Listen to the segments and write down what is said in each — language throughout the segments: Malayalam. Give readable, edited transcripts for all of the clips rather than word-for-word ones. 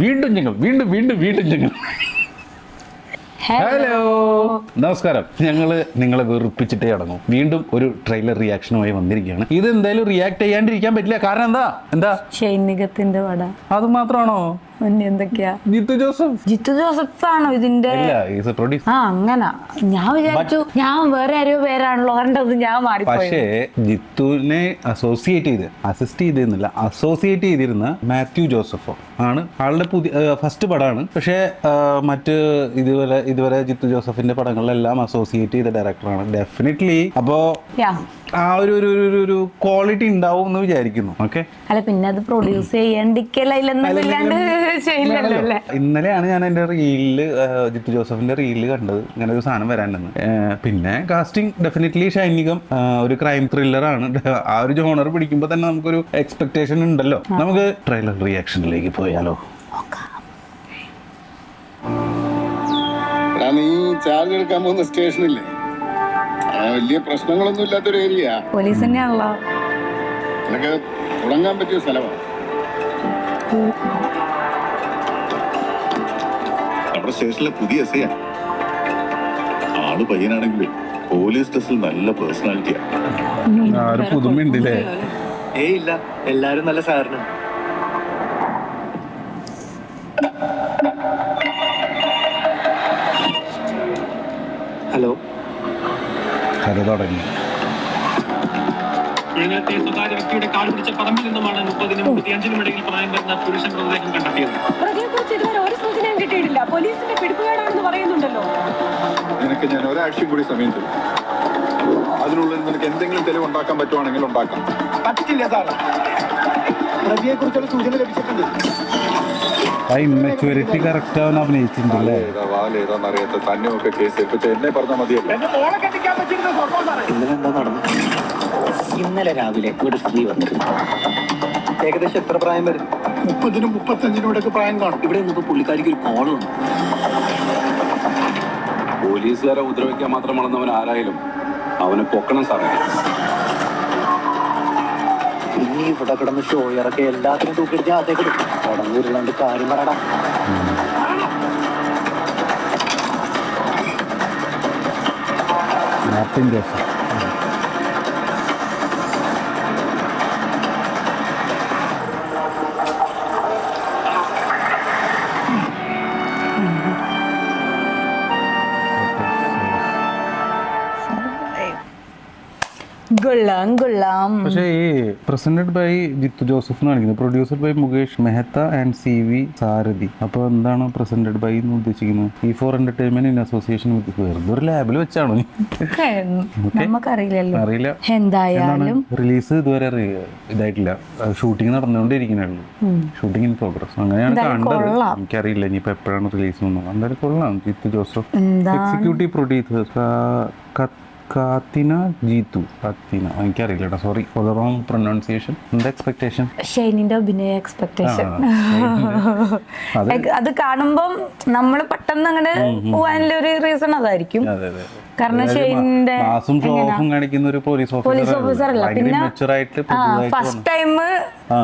വീണ്ടും ഞങ്ങൾ ഹലോ നമസ്കാരം. ഞങ്ങള് നിങ്ങളെ വെറുപ്പിച്ചിട്ടേ അടങ്ങും. വീണ്ടും ഒരു ട്രെയിലർ റിയാക്ഷനുമായി വന്നിരിക്കുകയാണ്. ഇത് എന്തായാലും റിയാക്ട് ചെയ്യാണ്ടിരിക്കാൻ പറ്റില്ല. കാരണം എന്താ ഷൈനികത്തിന്റെ പട അത് മാത്രമാണോ? എന്തൊക്കെയാ? ജിത്തു ജോസഫ് ആണോ ഇതിന്റെ? അങ്ങനെ ഞാൻ വിചാരിച്ചു ഞാൻ വേറെ ആരോ പേരാണല്ലോ കണ്ടത്. ഞാൻ മാറി. പക്ഷേ ജിത്തുവിനെ അസിസ്റ്റ് ചെയ്തിരുന്ന മാത്യു ജോസഫോ ആണ് ആളുടെ ഫസ്റ്റ് പടമാണ്. പക്ഷേ മറ്റ് ഇതുവരെ ജിത്തു ജോസഫിന്റെ പടങ്ങളിലെല്ലാം അസോസിയേറ്റ് ചെയ്ത ഡയറക്ടറാണ്. ഡെഫിനറ്റ്ലി അപ്പോ ആ ഒരു ക്വാളിറ്റി ഉണ്ടാവും എന്ന് വിചാരിക്കുന്നു. ഓക്കെ, അല്ല പിന്നെ അത് പ്രൊഡ്യൂസ് ഇന്നലെയാണ് ഞാൻ എന്റെ റീലില് ജിത്തു ജോസഫിന്റെ റീലില് കണ്ടത് ഇങ്ങനെ ഒരു സാധനം വരാനെന്ന്. പിന്നെ കാസ്റ്റിംഗ് ഡെഫിനറ്റ്ലി ഷൈനികം ഒരു ക്രൈം ത്രില്ലർ ആണ്. ആ ഒരു ജോണർ പിടിക്കുമ്പോ തന്നെ നമുക്കൊരു എക്സ്പെക്ടേഷൻ ഉണ്ടല്ലോ. നമുക്ക് ട്രെയിലർ റിയാക്ഷനിലേക്ക് പോയാലോ? നീ ചാർജ് എടുക്കാൻ പോകുന്ന സ്റ്റേഷനില്ലേ, വലിയ പ്രശ്നങ്ങളൊന്നും ഇല്ലാത്തൊരു ഏരിയ. പോലീസ് തന്നെയാണല്ലോ. നിനക്ക് തുടങ്ങാൻ പറ്റിയ സ്ഥലമാണ്. നമ്മുടെ സ്റ്റേഷനിലെ പുതിയ എസ് ഐ ആള് പയ്യനാണെങ്കിലും പോലീസ് ഡ്രസ്സിൽ നല്ല പേഴ്സണാലിറ്റിയാണ്. പുതുമയുണ്ടല്ലേ? ഇല്ല, എല്ലാരും നല്ല സാറിന്. ഹലോ, കഥ തുടങ്ങി. നേരത്തെ സ്വകാര്യ വ്യക്തിയുടെ കാട് പിടിച്ച പറമ്പിൽ നിന്നുമാണ് 30-നും 35-നും ഇടയിൽ പ്രായം വരുന്ന പുരുഷ മൃതദേഹം കണ്ടെത്തിയത്. പ്രതിയെക്കുറിച്ച് ഇതുവരെ ഒരു സൂചനയും കിട്ടിയിട്ടില്ല. പോലീസിന്റെ പിടിപ്പുകേടാണെന്ന് പറയുന്നുണ്ടല്ലോ. നിനക്ക് ഞാൻ ഒരാഴ്ചയും കൂടി സമയം തരും. അതിനുള്ളിൽ നിനക്ക് എന്തെങ്കിലും തെളിവ് ഉണ്ടാക്കാൻ പറ്റുവാണെങ്കിൽ ഉണ്ടാക്കാം. പറ്റില്ല സാർ, പ്രതിയെ കുറിച്ചുള്ള സൂചന ലഭിച്ചിട്ടുണ്ട്. ഇമ്മച്യൂരിറ്റി കറക്റ്റ് അവൻ അഭിനയിച്ചിട്ടുണ്ടല്ലേ? ഏതാന്നറിയാത്ത തന്നെയൊക്കെ കേസ് ഏൽപ്പിച്ച എന്നെ പറഞ്ഞാൽ മതിയല്ലോ. ഇന്നലെ എന്താ നടന്നു? ഇന്നലെ രാവിലെ ഒരു സ്ത്രീ വന്നിരുന്നു. ഏകദേശം എത്ര പ്രായം വരും? 30-നും 35-നും ഇടയ്ക്ക് പ്രായം കാണും. ഇവിടെ നിന്നപ്പോ പുള്ളിക്കാരിക്ക് ഒരു കോള് വന്നു. പോലീസുകാരെ ഉപദ്രവിക്കാൻ മാത്രം വളർന്നവൻ ആരായാലും അവനെ പൊക്കണം സാറേ. ഇനി ഇവിടെ കിടന്ന് ഷോ ഇറക്കി എല്ലാത്തിനും തൂക്കിടിച്ച് അതേക്ക് ഉടങ്ങൂരില്ലാണ്ട് കാര്യം പറയടാ. മാർട്ടിൻ ജോസഫ് പക്ഷേ ഈ പ്രസന്റഡ് ബൈ ജിത്തു ജോസഫ് എന്ന് കാണിക്കുന്നത്, producer by Mukesh Mehta and CV സാരഥി. അപ്പോൾ എന്താണ് പ്രസന്റഡ് ബൈ എന്ന് ഉദ്ദേശിക്കുന്നത്? E4 entertainment in association with. വെറുതെ ഒരു ലാബിൽ വെച്ചാണോ? നമുക്കറിയില്ലല്ലോ. അറിയില്ല. എന്തായാലും റിലീസ് ഇതുവരെ ഇതായിട്ടില്ല. ഷൂട്ടിംഗ് നടന്നുകൊണ്ടിരിക്കുന്നുള്ളൂ. Shooting in progress. അങ്ങനെയാണ് കണ്ടത്. എനിക്കറിയില്ല ഇനിയിപ്പോ എപ്പോഴാണ് റിലീസ് വന്നത്. എന്തായാലും കൊള്ളാം. ജിത്തു ജോസഫ് എക്സിക്യൂട്ടീവ് പ്രൊഡ്യൂസർ കാത്തിന ജീതു. എനിക്കറിയില്ല കേട്ടോ, sorry for the wrong pronunciation. എന്താ എക്സ്പെക്ടേഷൻ? ഷൈനിന്റെ അഭിനയ എക്സ്പെക്ടേഷൻ അത് കാണുമ്പം നമ്മൾ പെട്ടെന്ന് അങ്ങോട്ട് പോവാനുള്ള ഒരു റീസൺ അതായിരിക്കും. കാരണം ഷൈനിന്റെ കാണിക്കുന്ന ഒരു പോലീസ് ഓഫീസർ അല്ല, പിന്നെ ഫസ്റ്റ് ടൈം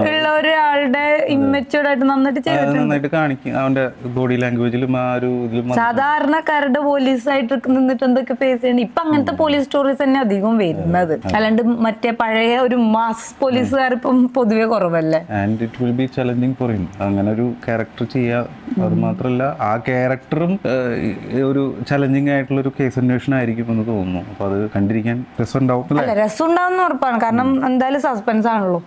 ഉള്ള ഒരാളുടെ ഇമ്മച്യൂർഡ് ആയിട്ട് നന്നായിട്ട് ചെയ്തിട്ടുണ്ട്. കാണിക്കും അവന്റെ ബോഡി ലാംഗ്വേജിലും ആ ഒരു ഇതിലും. സാധാരണക്കാരുടെ പോലീസായിട്ട് നിന്നിട്ട് എന്തൊക്കെ ഫേസ് ചെയ്യണം. ഇപ്പൊ അങ്ങനത്തെ പോലീസ് സ്റ്റോറീസ് തന്നെ അധികം വരുന്നത്. അല്ലാണ്ട് മറ്റേ പഴയ ഒരു മാസ് പോലീസുകാർ ഇപ്പം പൊതുവെ കുറവല്ലേ. And it will be challenging for him അങ്ങനെ ഒരു ക്യാരക്ടർ ചെയ്യാ. അത് മാത്രല്ല ആ ക്യാരക്ടറും ഒരു ചലഞ്ചിങ് ആയിട്ടുള്ള ഒരു കേസ് അന്വേഷണം ആയിരിക്കും എന്ന് തോന്നുന്നു. അപ്പൊ അത് കണ്ടിരിക്കാൻ രസമുണ്ടാവും. രസമുണ്ടാവുന്ന ഉറപ്പാണ്. കാരണം എന്തായാലും സസ്പെൻസ് ആണല്ലോ.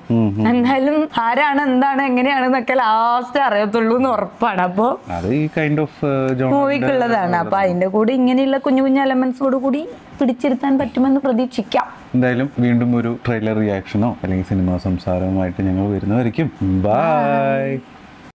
എന്തായാലും ആരാണ് എന്താണ് എങ്ങനെയാണെന്നൊക്കെ ലാസ്റ്റ് അറിയത്തുള്ളൂ എന്ന് ഉറപ്പാണ്. അപ്പൊ അത് ഈ കൈൻഡ് ഓഫ് മൂവിക്കുള്ളതാണ്. അപ്പൊ അതിന്റെ കൂടി ഇങ്ങനെയുള്ള കുഞ്ഞു കുഞ്ഞു എലമെന്റ്സോട് കൂടി പിടിച്ചിരുത്താൻ പറ്റുമെന്ന് പ്രതീക്ഷിക്കാം. എന്തായാലും വീണ്ടും ഒരു ട്രെയിലർ റിയാക്ഷനോ അല്ലെങ്കിൽ സിനിമാ സംസാരവുമായിട്ട് ഞങ്ങൾ വരുന്നതായിരിക്കും. ബൈ.